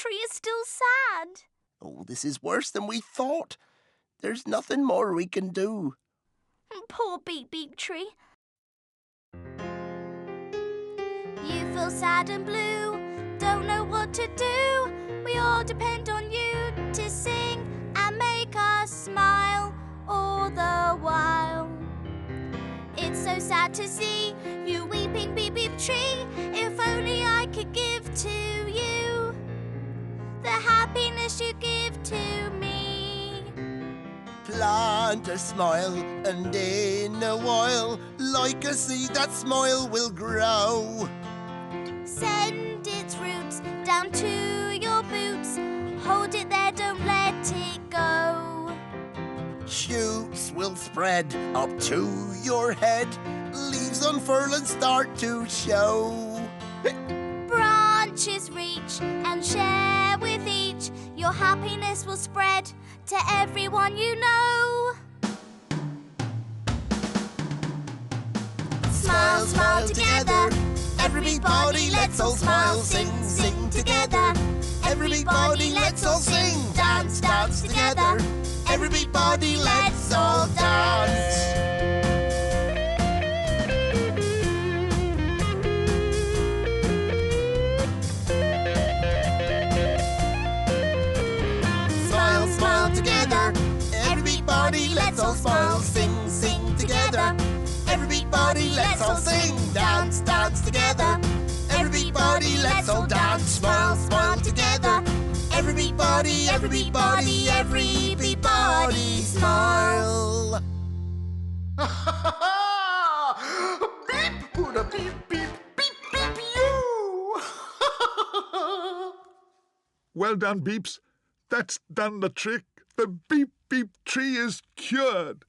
Tree is still sad. Oh, this is worse than we thought. There's nothing more we can do. Poor Beep Beep Tree. You feel sad and blue, don't know what to do. We all depend on you to sing and make us smile all the while. It's so sad to see you weeping, Beep Beep Tree. If only I could give to you the happiness you give to me. Plant a smile, and in a while, like a seed, that smile will grow. Send its roots down to your boots. Hold it there, don't let it go. Shoots will spread up to your head. Leaves unfurl and start to show. Branches reach and share with each. Your happiness will spread to everyone you know. Smile, smile together. Everybody, let's all smile. Sing, sing together. Everybody, let's all sing. Dance, dance together. Everybody, let's all dance. Smile, smile together. Everybody, let's all smile. Sing, sing together. Everybody, let's all sing. Dance, dance together. Everybody, let's all dance. Smile, smile together. Everybody, everybody, everybody, smile. Beep, Buddha, beep, beep, beep, beep, you! Well done, Beeps. That's done the trick. The Beep Beep Tree is cured.